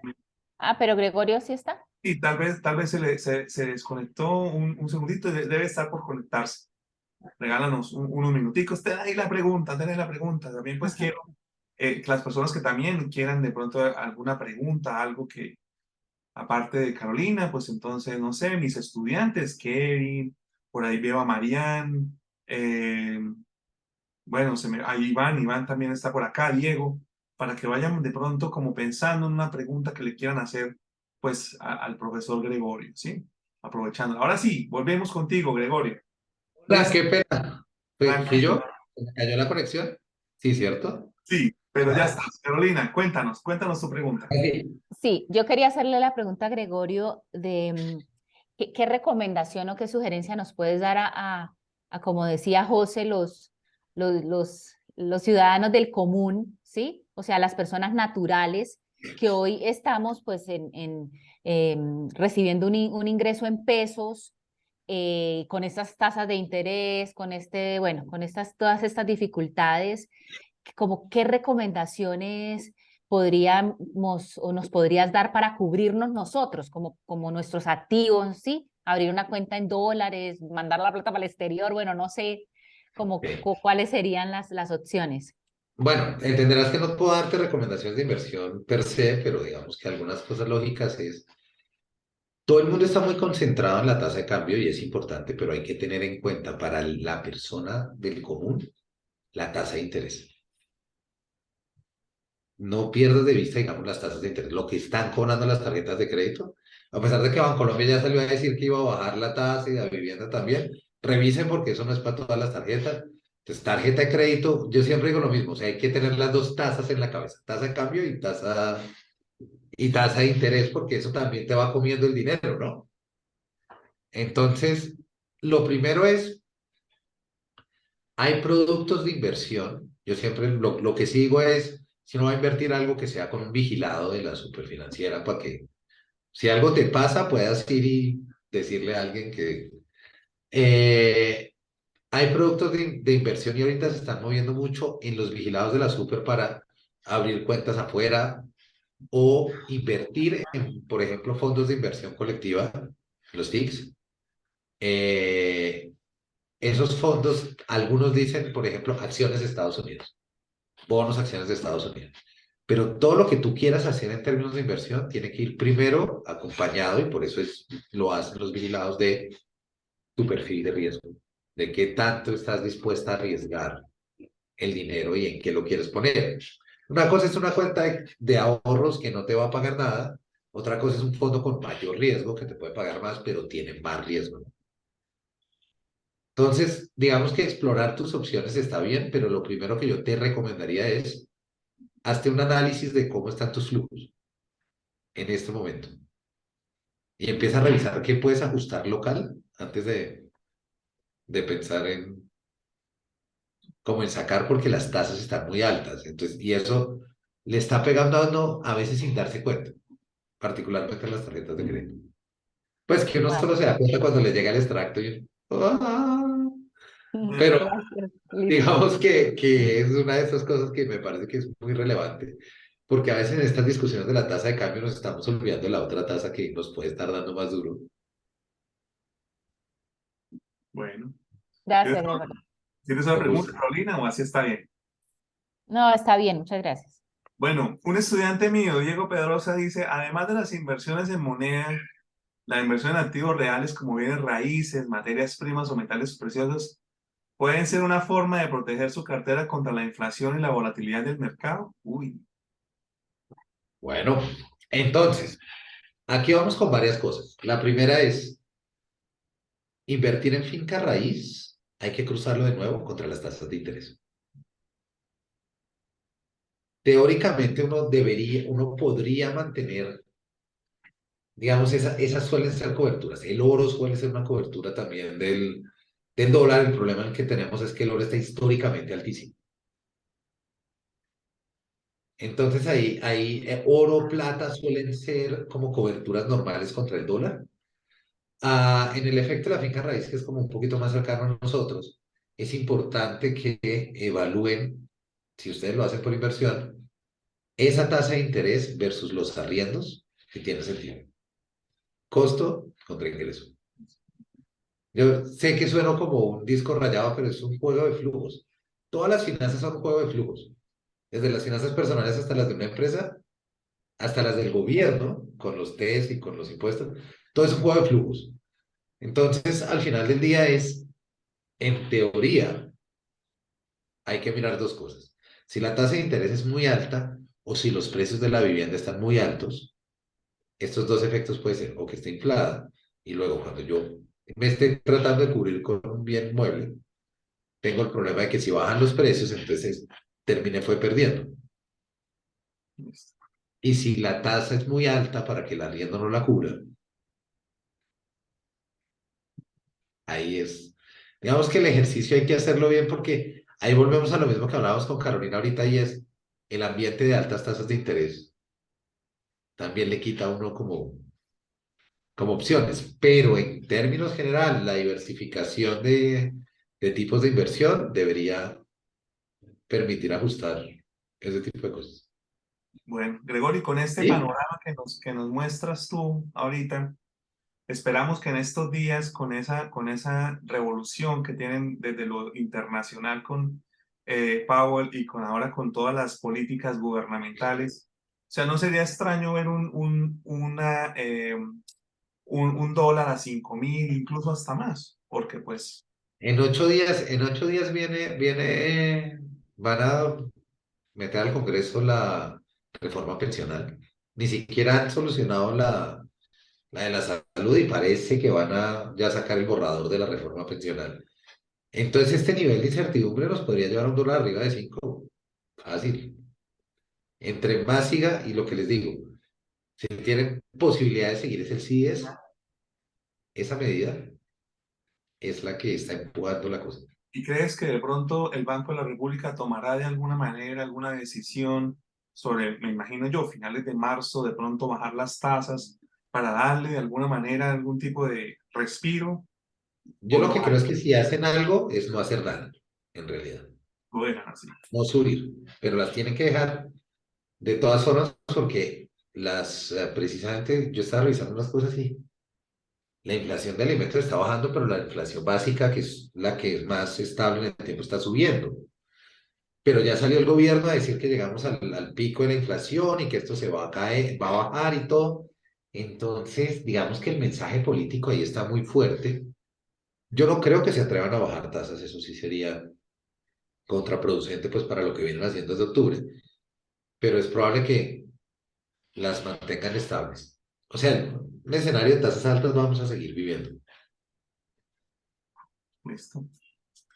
Ah, pero Gregorio sí está. Sí, tal vez se desconectó un segundito, debe estar por conectarse. Regálanos unos minuticos. Ten la pregunta. También pues quiero que las personas que también quieran de pronto alguna pregunta, algo que aparte de Carolina, pues entonces, no sé, mis estudiantes, Kevin, por ahí veo a Marian, bueno, ahí Iván también está por acá, Diego, para que vayan de pronto como pensando en una pregunta que le quieran hacer, pues, al profesor Gregorio, ¿sí? Aprovechando. Ahora sí, volvemos contigo, Gregorio. Qué pena. ¿Fui Tranquilo. yo? ¿Se me cayó la conexión? Sí, ¿cierto? Sí, pero ya Ajá. estás. Carolina, cuéntanos tu pregunta. Sí. Sí, yo quería hacerle la pregunta a Gregorio de qué recomendación o qué sugerencia nos puedes dar como decía José, los ciudadanos del común, ¿sí? O sea, las personas naturales que hoy estamos pues recibiendo un ingreso en pesos, con estas tasas de interés, bueno, con todas estas dificultades, como qué recomendaciones podríamos o nos podrías dar para cubrirnos nosotros, como nuestros activos, ¿sí? Abrir una cuenta en dólares, mandar la plata para el exterior, bueno, no sé cuáles serían las opciones. Bueno, entenderás que no puedo darte recomendaciones de inversión per se, pero digamos que algunas cosas lógicas es, todo el mundo está muy concentrado en la tasa de cambio y es importante, pero hay que tener en cuenta para la persona del común la tasa de interés. No pierdas de vista, digamos, las tasas de interés, lo que están cobrando las tarjetas de crédito. A pesar de que Bancolombia ya salió a decir que iba a bajar la tasa y la vivienda también, revisen porque eso no es para todas las tarjetas. Entonces, tarjeta de crédito, yo siempre digo lo mismo, o sea, hay que tener las dos tasas en la cabeza, tasa de cambio y tasa de interés, porque eso también te va comiendo el dinero, ¿no? Entonces, lo primero es, hay productos de inversión. Yo siempre lo que sigo es, si no va a invertir algo que sea con un vigilado de la superfinanciera para que si algo te pasa puedas ir y decirle a alguien que hay productos de inversión y ahorita se están moviendo mucho en los vigilados de la super para abrir cuentas afuera o invertir en, por ejemplo, fondos de inversión colectiva, los TICs. Eh, Esos fondos, algunos dicen, por ejemplo, acciones de Estados Unidos, bonos, acciones de Estados Unidos. Pero todo lo que tú quieras hacer en términos de inversión tiene que ir primero acompañado y por eso lo hacen los vigilados de tu perfil de riesgo, de qué tanto estás dispuesta a arriesgar el dinero y en qué lo quieres poner. Una cosa es una cuenta de ahorros que no te va a pagar nada, otra cosa es un fondo con mayor riesgo que te puede pagar más, pero tiene más riesgo. Entonces, digamos que explorar tus opciones está bien, pero lo primero que yo te recomendaría es, hazte un análisis de cómo están tus flujos en este momento y empieza a revisar qué puedes ajustar local antes de pensar en como en sacar porque las tasas están muy altas. Entonces, y eso le está pegando a uno a veces sin darse cuenta, particularmente en las tarjetas de crédito. Pues que uno Vale. solo se da cuenta cuando le llega el extracto y pero Gracias, listo. digamos que es una de esas cosas que me parece que es muy relevante, porque a veces en estas discusiones de la tasa de cambio nos estamos olvidando de la otra tasa que nos puede estar dando más duro. Bueno, ¿tienes Gracias, Gregorio. tienes una Con pregunta, gusto. Carolina, o así está bien? No, está bien, muchas gracias. Bueno, un estudiante mío, Diego Pedrosa, dice, además de las inversiones en moneda, la inversión en activos reales como bienes raíces, materias primas o metales preciosos pueden ser una forma de proteger su cartera contra la inflación y la volatilidad del mercado. Uy, Bueno, entonces, aquí vamos con varias cosas. La primera es invertir en finca raíz. Hay que cruzarlo de nuevo contra las tasas de interés. teóricamente uno podría mantener, digamos, esas suelen ser coberturas. El oro suele ser una cobertura también del dólar. El problema que tenemos es que el oro está históricamente altísimo. Entonces ahí oro, plata suelen ser como coberturas normales contra el dólar. En el efecto de la finca raíz, que es como un poquito más cercano a nosotros, es importante que evalúen, si ustedes lo hacen por inversión, esa tasa de interés versus los arriendos, que tiene sentido. Costo contra ingreso. Yo sé que suena como un disco rayado, pero es un juego de flujos. Todas las finanzas son un juego de flujos. Desde las finanzas personales hasta las de una empresa, hasta las del gobierno, con los TES y con los impuestos. Todo es un juego de flujos. Entonces, al final del día en teoría, hay que mirar dos cosas. Si la tasa de interés es muy alta o si los precios de la vivienda están muy altos, estos dos efectos pueden ser o que esté inflada y luego cuando yo me esté tratando de cubrir con un bien mueble, tengo el problema de que si bajan los precios, entonces terminé fue perdiendo. Y si la tasa es muy alta para que el arriendo no la cubra, ahí es, digamos que el ejercicio hay que hacerlo bien porque ahí volvemos a lo mismo que hablábamos con Carolina ahorita y es el ambiente de altas tasas de interés también le quita a uno como opciones, pero en términos generales la diversificación de tipos de inversión debería permitir ajustar ese tipo de cosas. Bueno, Gregorio, con este ¿Sí? panorama que nos muestras tú ahorita, esperamos que en estos días, con esa revolución que tienen desde lo internacional con Powell y con ahora con todas las políticas gubernamentales, o sea, no sería extraño ver un dólar a 5.000, incluso hasta más, porque pues, En ocho días van a meter al Congreso la reforma pensional. Ni siquiera han solucionado la de la salud y parece que van a ya sacar el borrador de la reforma pensional. Entonces, este nivel de incertidumbre nos podría llevar a un dólar arriba de 5. Fácil. Entre más siga, y lo que les digo, si tienen posibilidad de seguir es el CIES, esa medida es la que está empujando la cosa. ¿y crees que de pronto el Banco de la República tomará de alguna manera alguna decisión sobre, me imagino yo, finales de marzo, de pronto bajar las tasas para darle de alguna manera algún tipo de respiro Yo o lo lo, que creo es que si hacen algo es no hacer nada, en realidad. lo dejan así? No subir, pero las tienen que dejar de todas formas porque precisamente, yo estaba revisando unas cosas y la inflación de alimentos está bajando, pero la inflación básica, que es la que es más estable en el tiempo, está subiendo. Pero ya salió el gobierno a decir que llegamos al pico de la inflación y que esto se va a caer, va a bajar y todo. Entonces, digamos que el mensaje político ahí está muy fuerte. Yo no creo que se atrevan a bajar tasas, eso sí sería contraproducente pues para lo que vienen haciendo desde octubre, pero es probable que las mantengan estables. O sea, un escenario de tasas altas vamos a seguir viviendo. Listo.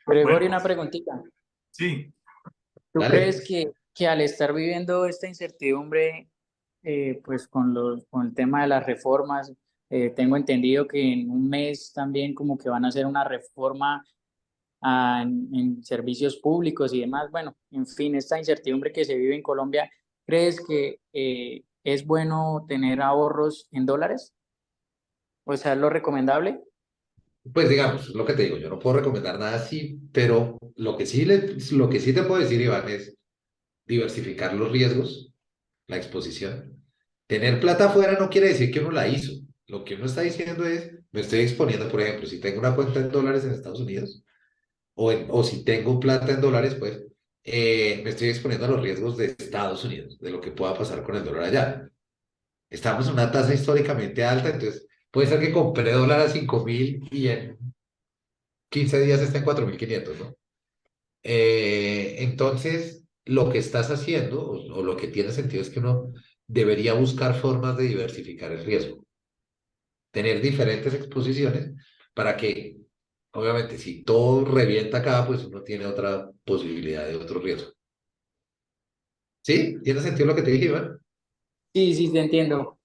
Bueno, Gregorio, una preguntita. sí, ¿Tú Dale. crees que al estar viviendo esta incertidumbre, pues con el tema de las reformas, tengo entendido que en un mes también como que van a hacer una reforma en servicios públicos y demás? Bueno, en fin, esta incertidumbre que se vive en Colombia, ¿crees que es bueno tener ahorros en dólares? O sea, ¿es lo recomendable? Pues digamos, lo que te digo, yo no puedo recomendar nada así, pero lo que sí te puedo decir, Iván, es diversificar los riesgos, la exposición. Tener plata afuera no quiere decir que uno la hizo. Lo que uno está diciendo es, me estoy exponiendo, por ejemplo, si tengo una cuenta en dólares en Estados Unidos, o si tengo plata en dólares, pues me estoy exponiendo a los riesgos de Estados Unidos, de lo que pueda pasar con el dólar allá. Estamos en una tasa históricamente alta, entonces puede ser que compré dólar a 5.000 y en 15 días está en 4.500, ¿no? Entonces, lo que estás haciendo o lo que tiene sentido es que uno debería buscar formas de diversificar el riesgo, tener diferentes exposiciones para que, obviamente, si todo revienta acá, pues uno tiene otra posibilidad de otro riesgo. ¿Sí? ¿Tiene sentido lo que te dije, Iván? Sí, sí, te entiendo.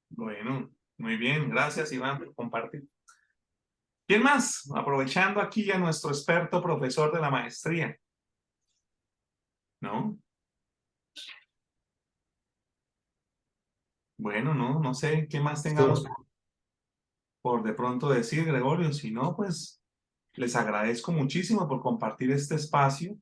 Bueno, muy bien, gracias Iván por compartir. ¿Quién más? Aprovechando aquí a nuestro experto profesor de la maestría, ¿no? Bueno, no sé qué más tengamos Listo. por de pronto decir, Gregorio. Si no, pues les agradezco muchísimo por compartir este espacio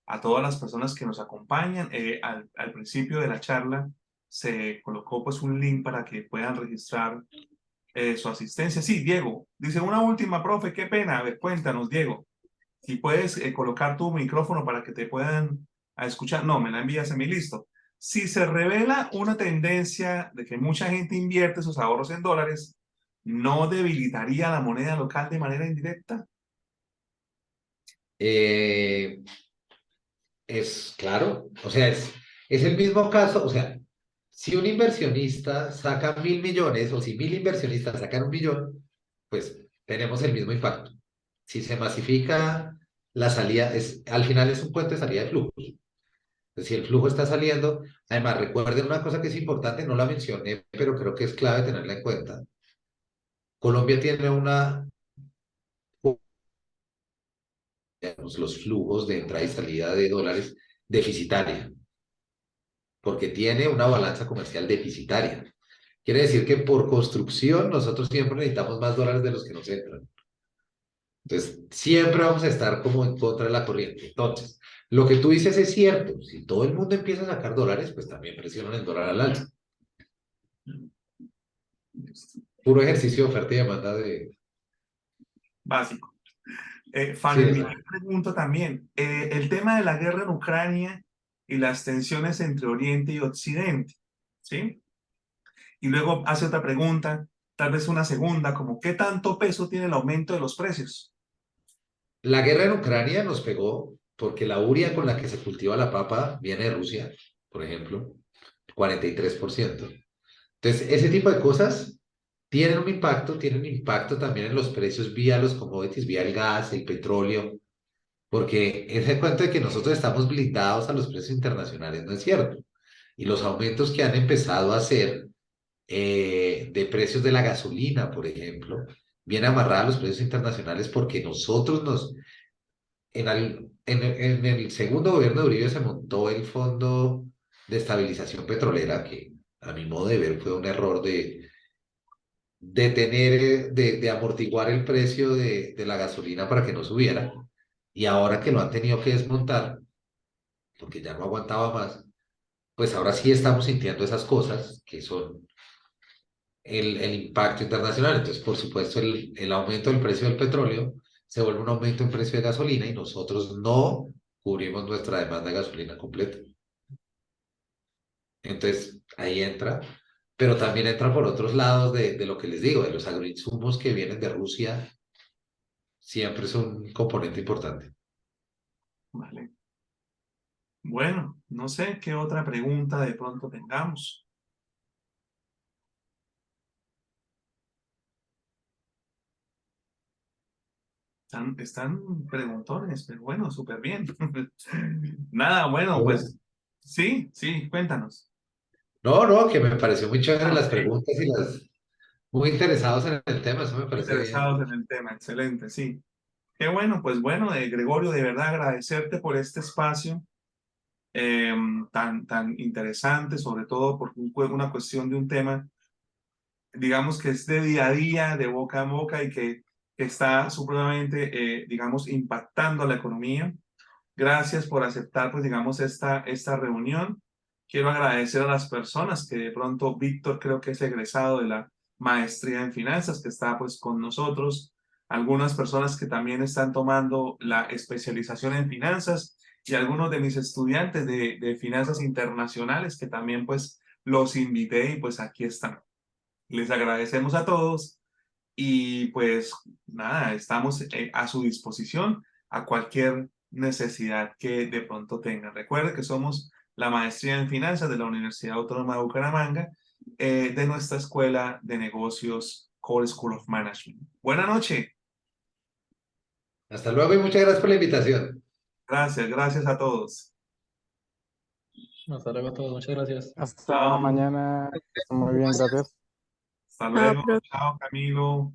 a todas las personas que nos acompañan. Al principio de la charla se colocó pues un link para que puedan registrar su asistencia. Sí, Diego, dice una última, profe, qué pena. A ver, cuéntanos, Diego, si puedes colocar tu micrófono para que te puedan escuchar. No, me la envías a mí, listo. Si se revela una tendencia de que mucha gente invierte sus ahorros en dólares, ¿no debilitaría la moneda local de manera indirecta? Eh, es claro, o sea, es el mismo caso, o sea, si un inversionista saca 1.000 millones o si 1.000 inversionistas sacan 1 millón, pues tenemos el mismo impacto. Si se masifica la salida, al final es un puente de salida de flujos. Entonces, si el flujo está saliendo, además recuerden una cosa que es importante, no la mencioné, pero creo que es clave tenerla en cuenta. Colombia tiene digamos, los flujos de entrada y salida de dólares deficitaria, porque tiene una balanza comercial deficitaria. Quiere decir que por construcción nosotros siempre necesitamos más dólares de los que nos entran. Entonces, siempre vamos a estar como en contra de la corriente. Entonces, lo que tú dices es cierto. Si todo el mundo empieza a sacar dólares, pues también presionan el dólar al alza. Puro ejercicio de oferta y demanda de... Básico. Sí, Fanny, exacto. te pregunto también, el tema de la guerra en Ucrania y las tensiones entre Oriente y Occidente, ¿sí? Y luego hace otra pregunta, tal vez una segunda, como ¿qué tanto peso tiene el aumento de los precios? La guerra en Ucrania nos pegó porque la urea con la que se cultiva la papa viene de Rusia, por ejemplo, 43%. Entonces, ese tipo de cosas tienen impacto también en los precios vía los commodities, vía el gas, el petróleo, porque ese cuento de que nosotros estamos blindados a los precios internacionales no es cierto. Y los aumentos que han empezado a hacer de precios de la gasolina, por ejemplo, vienen amarrados a los precios internacionales porque en el segundo gobierno de Uribe se montó el Fondo de Estabilización Petrolera, que a mi modo de ver fue un error de amortiguar el precio de la gasolina para que no subiera. Y ahora que lo han tenido que desmontar, porque ya no aguantaba más, pues ahora sí estamos sintiendo esas cosas que son el impacto internacional. Entonces, por supuesto, el aumento del precio del petróleo se vuelve un aumento en precio de gasolina y nosotros no cubrimos nuestra demanda de gasolina completa. Entonces, ahí entra, pero también entra por otros lados de lo que les digo, de los agroinsumos que vienen de Rusia, siempre es un componente importante. Vale. Bueno, no sé qué otra pregunta de pronto tengamos. Están preguntones, pero bueno, súper bien. Nada, bueno, Oh. pues sí, cuéntanos. No, no, que me pareció muy chévere Ah, las ok. preguntas y muy interesados en el tema, eso me parece bien. Interesados en el tema, excelente, sí. Qué bueno, pues bueno, Gregorio, de verdad agradecerte por este espacio tan interesante, sobre todo porque una cuestión de un tema, digamos que es de día a día, de boca en boca y que está supremamente, digamos, impactando a la economía. Gracias por aceptar, pues, digamos, esta reunión. Quiero agradecer a las personas que de pronto, Víctor creo que es egresado de la maestría en finanzas, que está pues con nosotros. Algunas personas que también están tomando la especialización en finanzas y algunos de mis estudiantes de finanzas internacionales que también pues los invité y pues aquí están. Les agradecemos a todos y pues nada, estamos a su disposición a cualquier necesidad que de pronto tengan. Recuerden que somos la maestría en finanzas de la Universidad Autónoma de Bucaramanga, de nuestra escuela de negocios Core School of Management. Buenas noches. Hasta luego y muchas gracias por la invitación. Gracias a todos. Hasta luego a todos, muchas gracias. Hasta Chao. mañana. Muy bien, gracias. Hasta luego. Chao, Camilo.